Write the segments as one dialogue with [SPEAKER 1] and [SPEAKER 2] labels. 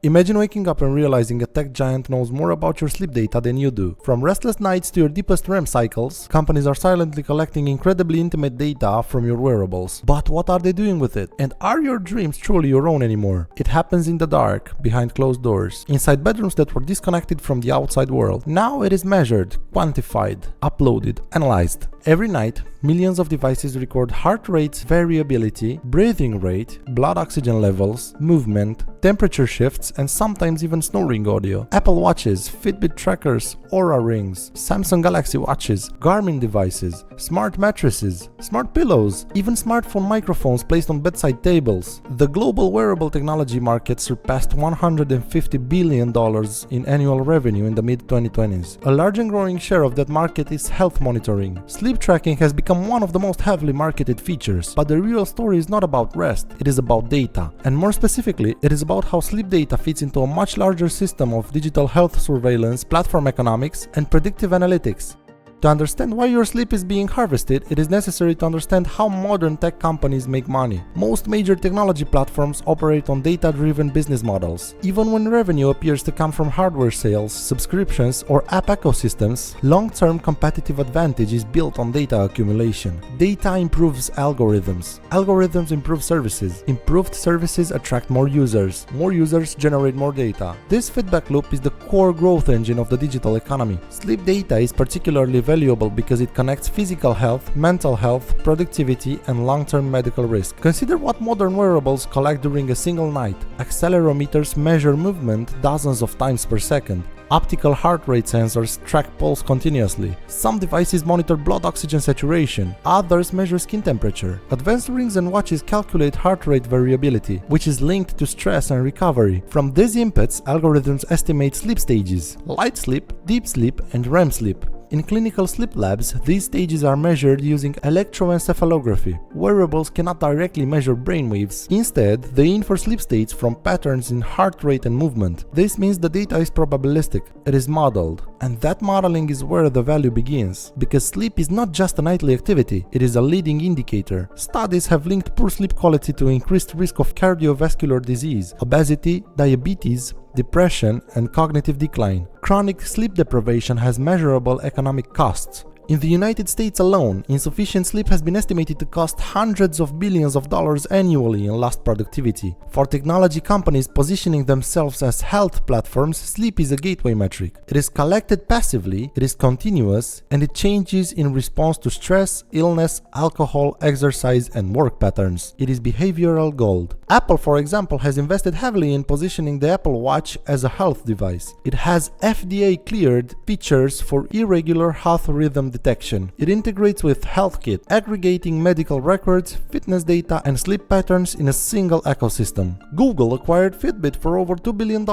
[SPEAKER 1] Imagine waking up and realizing a tech giant knows more about your sleep data than you do. From restless nights to your deepest REM cycles, companies are silently collecting incredibly intimate data from your wearables. But what are they doing with it? And are your dreams truly your own anymore? It happens in the dark, behind closed doors, inside bedrooms that were disconnected from the outside world. Now it is measured, quantified, uploaded, analyzed. Every night, millions of devices record heart rate variability, breathing rate, blood oxygen levels, movement, temperature shifts, and sometimes even snoring audio. Apple Watches, Fitbit trackers, Oura Rings, Samsung Galaxy Watches, Garmin devices, smart mattresses, smart pillows, even smartphone microphones placed on bedside tables. The global wearable technology market surpassed $150 billion in annual revenue in the mid-2020s. A large and growing share of that market is health monitoring. Sleep tracking has become one of the most heavily marketed features, but the real story is not about rest, it is about data. And more specifically, it is about how sleep data fits into a much larger system of digital health surveillance, platform economics, and predictive analytics. To understand why your sleep is being harvested, it is necessary to understand how modern tech companies make money. Most major technology platforms operate on data-driven business models. Even when revenue appears to come from hardware sales, subscriptions, or app ecosystems, long-term competitive advantage is built on data accumulation. Data improves algorithms. Algorithms improve services. Improved services attract more users. More users generate more data. This feedback loop is the core growth engine of the digital economy. Sleep data is particularly valuable because it connects physical health, mental health, productivity, and long-term medical risk. Consider what modern wearables collect during a single night. Accelerometers measure movement dozens of times per second. Optical heart rate sensors track pulse continuously. Some devices monitor blood oxygen saturation, others measure skin temperature. Advanced rings and watches calculate heart rate variability, which is linked to stress and recovery. From these inputs, algorithms estimate sleep stages: light sleep, deep sleep, and REM sleep. In clinical sleep labs, these stages are measured using electroencephalography. Wearables cannot directly measure brainwaves. Instead, they infer sleep states from patterns in heart rate and movement. This means the data is probabilistic. It is modeled. And that modeling is where the value begins. Because sleep is not just a nightly activity, it is a leading indicator. Studies have linked poor sleep quality to increased risk of cardiovascular disease, obesity, diabetes, depression, and cognitive decline. Chronic sleep deprivation has measurable economic costs. In the United States alone, insufficient sleep has been estimated to cost hundreds of billions of dollars annually in lost productivity. For technology companies positioning themselves as health platforms, sleep is a gateway metric. It is collected passively, it is continuous, and it changes in response to stress, illness, alcohol, exercise, and work patterns. It is behavioral gold. Apple, for example, has invested heavily in positioning the Apple Watch as a health device. It has FDA-cleared features for irregular health rhythm detection. It integrates with HealthKit, aggregating medical records, fitness data, and sleep patterns in a single ecosystem. Google acquired Fitbit for over $2 billion.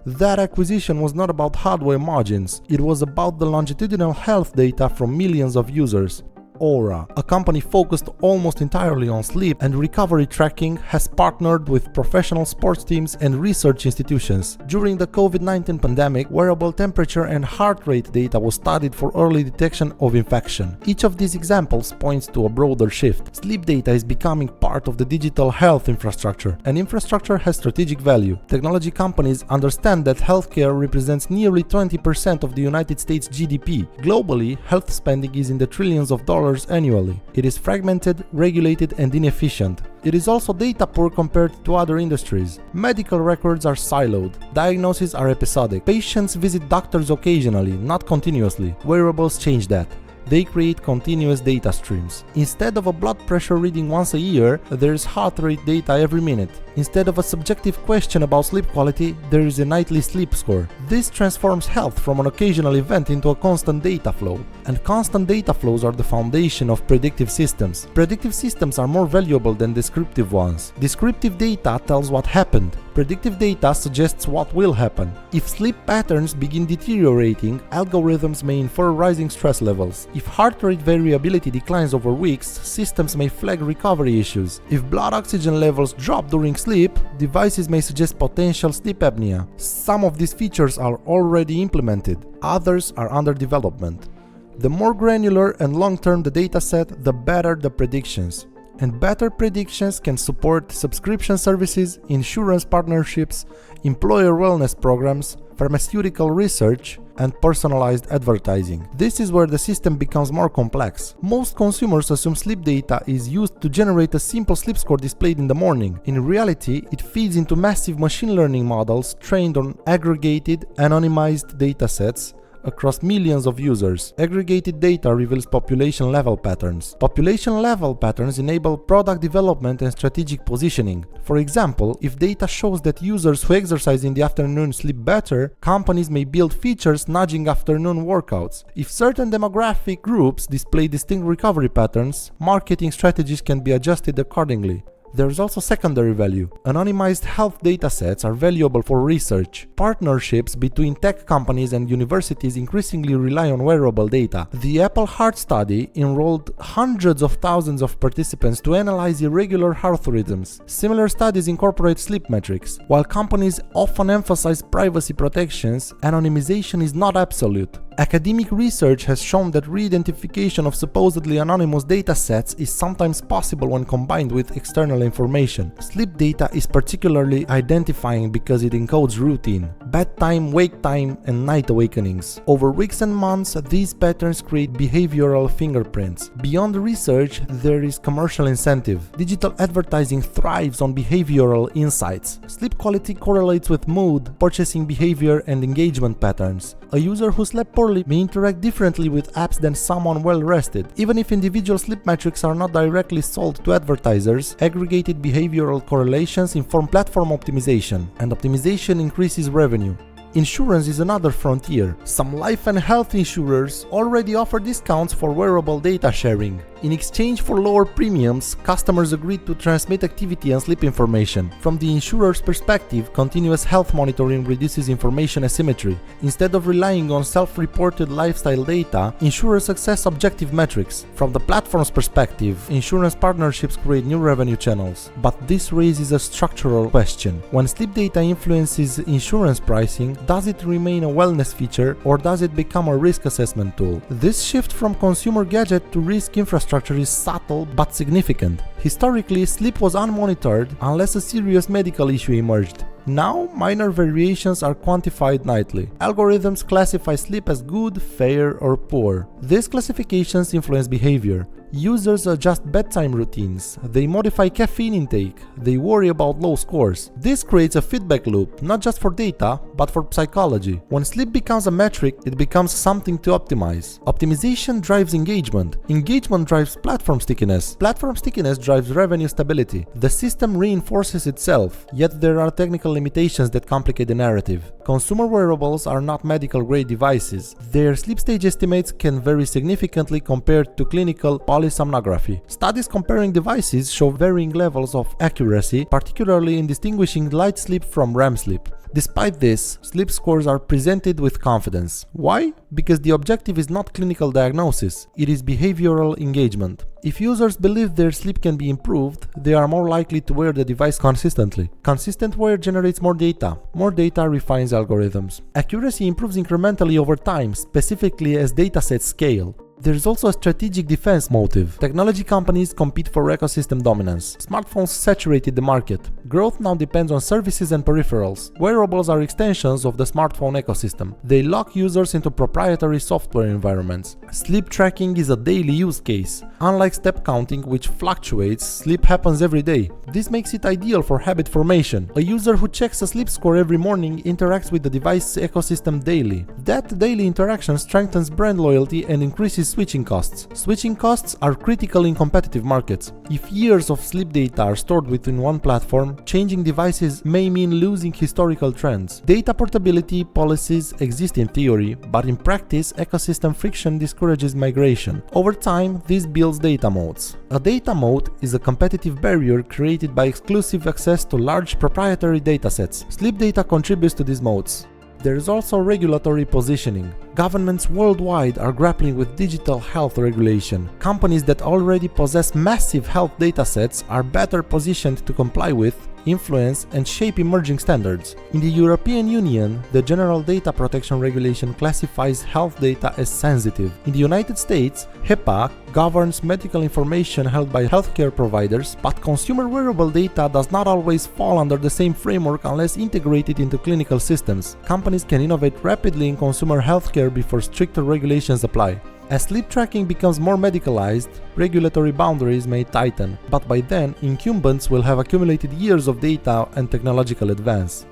[SPEAKER 1] That acquisition was not about hardware margins. It was about the longitudinal health data from millions of users. Oura, a company focused almost entirely on sleep and recovery tracking, has partnered with professional sports teams and research institutions. During the COVID-19 pandemic, wearable temperature and heart rate data was studied for early detection of infection. Each of these examples points to a broader shift. Sleep data is becoming part of the digital health infrastructure, and infrastructure has strategic value. Technology companies understand that healthcare represents nearly 20% of the United States GDP. Globally, health spending is in the trillions of dollars annually. It is fragmented, regulated, and inefficient. It is also data poor compared to other industries. Medical records are siloed. Diagnoses are episodic. Patients visit doctors occasionally, not continuously. Wearables change that. They create continuous data streams. Instead of a blood pressure reading once a year, there is heart rate data every minute. Instead of a subjective question about sleep quality, there is a nightly sleep score. This transforms health from an occasional event into a constant data flow. And constant data flows are the foundation of predictive systems. Predictive systems are more valuable than descriptive ones. Descriptive data tells what happened. Predictive data suggests what will happen. If sleep patterns begin deteriorating, algorithms may infer rising stress levels. If heart rate variability declines over weeks, systems may flag recovery issues. If blood oxygen levels drop during sleep, devices may suggest potential sleep apnea. Some of these features are already implemented, others are under development. The more granular and long-term the dataset, the better the predictions. And better predictions can support subscription services, insurance partnerships, employer wellness programs, pharmaceutical research, and personalized advertising. This is where the system becomes more complex. Most consumers assume sleep data is used to generate a simple sleep score displayed in the morning. In reality, it feeds into massive machine learning models trained on aggregated, anonymized datasets across millions of users. Aggregated data reveals population level patterns. Population level patterns enable product development and strategic positioning. For example, if data shows that users who exercise in the afternoon sleep better, companies may build features nudging afternoon workouts. If certain demographic groups display distinct recovery patterns, marketing strategies can be adjusted accordingly. There is also secondary value. Anonymized health datasets are valuable for research. Partnerships between tech companies and universities increasingly rely on wearable data. The Apple Heart Study enrolled hundreds of thousands of participants to analyze irregular heart rhythms. Similar studies incorporate sleep metrics. While companies often emphasize privacy protections, anonymization is not absolute. Academic research has shown that re-identification of supposedly anonymous datasets is sometimes possible when combined with external information. Sleep data is particularly identifying because it encodes routine, bedtime, wake time, and night awakenings. Over weeks and months, these patterns create behavioral fingerprints. Beyond research, there is commercial incentive. Digital advertising thrives on behavioral insights. Sleep quality correlates with mood, purchasing behavior, and engagement patterns. A user who slept poorly may interact differently with apps than someone well rested. Even if individual sleep metrics are not directly sold to advertisers, aggregated behavioral correlations inform platform optimization, and optimization increases revenue. Insurance is another frontier. Some life and health insurers already offer discounts for wearable data sharing. In exchange for lower premiums, customers agreed to transmit activity and sleep information. From the insurer's perspective, continuous health monitoring reduces information asymmetry. Instead of relying on self-reported lifestyle data, insurers access objective metrics. From the platform's perspective, insurance partnerships create new revenue channels. But this raises a structural question. When sleep data influences insurance pricing, does it remain a wellness feature or does it become a risk assessment tool? This shift from consumer gadget to risk infrastructure is subtle but significant. Historically, sleep was unmonitored unless a serious medical issue emerged. Now, minor variations are quantified nightly. Algorithms classify sleep as good, fair, or poor. These classifications influence behavior. Users adjust bedtime routines, they modify caffeine intake, they worry about low scores. This creates a feedback loop, not just for data, but for psychology. When sleep becomes a metric, it becomes something to optimize. Optimization drives engagement. Engagement drives platform stickiness. Platform stickiness drives revenue stability. The system reinforces itself, yet there are technical limitations that complicate the narrative. Consumer wearables are not medical-grade devices. Their sleep stage estimates can vary significantly compared to clinical polysomnography. Studies comparing devices show varying levels of accuracy, particularly in distinguishing light sleep from REM sleep. Despite this, sleep scores are presented with confidence. Why? Because the objective is not clinical diagnosis, it is behavioral engagement. If users believe their sleep can be improved, they are more likely to wear the device consistently. Consistent wear generates more data. More data refines algorithms. Accuracy improves incrementally over time, specifically as datasets scale. There is also a strategic defense motive. Technology companies compete for ecosystem dominance. Smartphones saturated the market. Growth now depends on services and peripherals. Wearables are extensions of the smartphone ecosystem. They lock users into proprietary software environments. Sleep tracking is a daily use case. Unlike step counting, which fluctuates, sleep happens every day. This makes it ideal for habit formation. A user who checks a sleep score every morning interacts with the device ecosystem daily. That daily interaction strengthens brand loyalty and increases switching costs. Switching costs are critical in competitive markets. If years of sleep data are stored within one platform, changing devices may mean losing historical trends. Data portability policies exist in theory, but in practice, ecosystem friction discourages migration. Over time, this builds data moats. A data moat is a competitive barrier created by exclusive access to large proprietary datasets. Sleep data contributes to these moats. There is also regulatory positioning. Governments worldwide are grappling with digital health regulation. Companies that already possess massive health datasets are better positioned to comply with influence, and shape emerging standards. In the European Union, the General Data Protection Regulation classifies health data as sensitive. In the United States, HIPAA governs medical information held by healthcare providers, but consumer wearable data does not always fall under the same framework unless integrated into clinical systems. Companies can innovate rapidly in consumer healthcare before stricter regulations apply. As sleep tracking becomes more medicalized, regulatory boundaries may tighten, but by then, incumbents will have accumulated years of data and technological advance.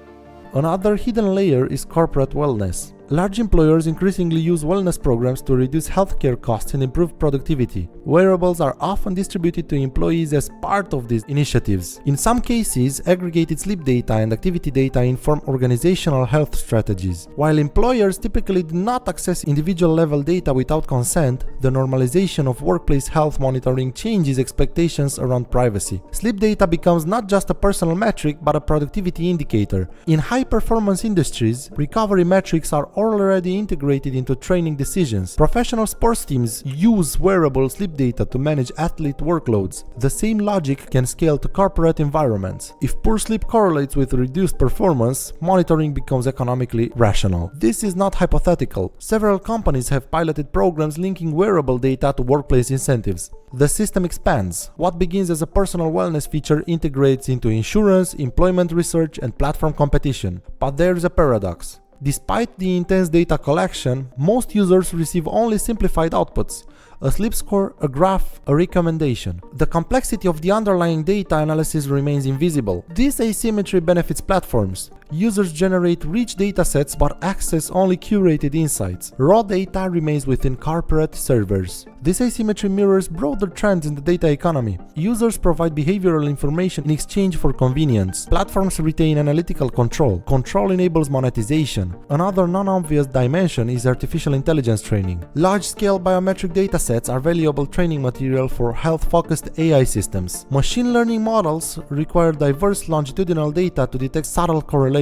[SPEAKER 1] Another hidden layer is corporate wellness. Large employers increasingly use wellness programs to reduce healthcare costs and improve productivity. Wearables are often distributed to employees as part of these initiatives. In some cases, aggregated sleep data and activity data inform organizational health strategies. While employers typically do not access individual-level data without consent, the normalization of workplace health monitoring changes expectations around privacy. Sleep data becomes not just a personal metric but a productivity indicator. In high-performance industries, recovery metrics are already integrated into training decisions. Professional sports teams use wearable sleep data to manage athlete workloads. The same logic can scale to corporate environments. If poor sleep correlates with reduced performance, monitoring becomes economically rational. This is not hypothetical. Several companies have piloted programs linking wearable data to workplace incentives. The system expands. What begins as a personal wellness feature integrates into insurance, employment research, and platform competition. But there is a paradox. Despite the intense data collection, most users receive only simplified outputs: a sleep score, a graph, a recommendation. The complexity of the underlying data analysis remains invisible. This asymmetry benefits platforms. Users generate rich datasets but access only curated insights. Raw data remains within corporate servers. This asymmetry mirrors broader trends in the data economy. Users provide behavioral information in exchange for convenience. Platforms retain analytical control. Control enables monetization. Another non-obvious dimension is artificial intelligence training. Large-scale biometric datasets are valuable training material for health-focused AI systems. Machine learning models require diverse longitudinal data to detect subtle correlations.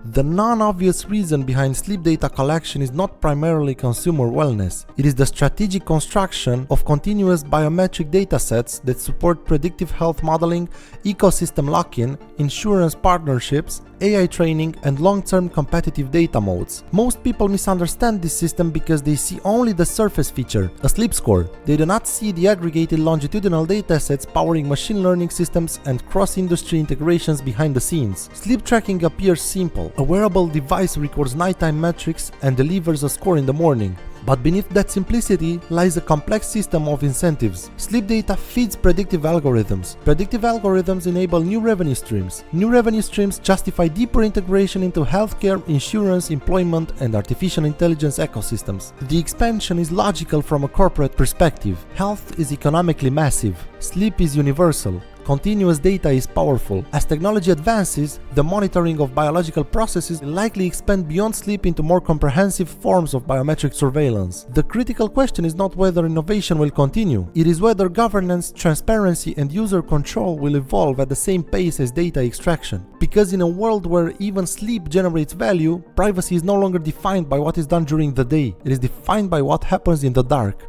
[SPEAKER 1] The non-obvious reason behind sleep data collection is not primarily consumer wellness. It is the strategic construction of continuous biometric datasets that support predictive health modeling, ecosystem lock-in, insurance partnerships, AI training, and long-term competitive data moats. Most people misunderstand this system because they see only the surface feature, a sleep score. They do not see the aggregated longitudinal datasets powering machine learning systems and cross-industry integrations behind the scenes. Sleep tracking appears simple. A wearable device records nighttime metrics and delivers a score in the morning. But beneath that simplicity lies a complex system of incentives. Sleep data feeds predictive algorithms. Predictive algorithms enable new revenue streams. New revenue streams justify deeper integration into healthcare, insurance, employment, and artificial intelligence ecosystems. The expansion is logical from a corporate perspective. Health is economically massive. Sleep is universal. Continuous data is powerful. As technology advances, the monitoring of biological processes will likely expand beyond sleep into more comprehensive forms of biometric surveillance. The critical question is not whether innovation will continue. It is whether governance, transparency, and user control will evolve at the same pace as data extraction. Because in a world where even sleep generates value, privacy is no longer defined by what is done during the day. It is defined by what happens in the dark.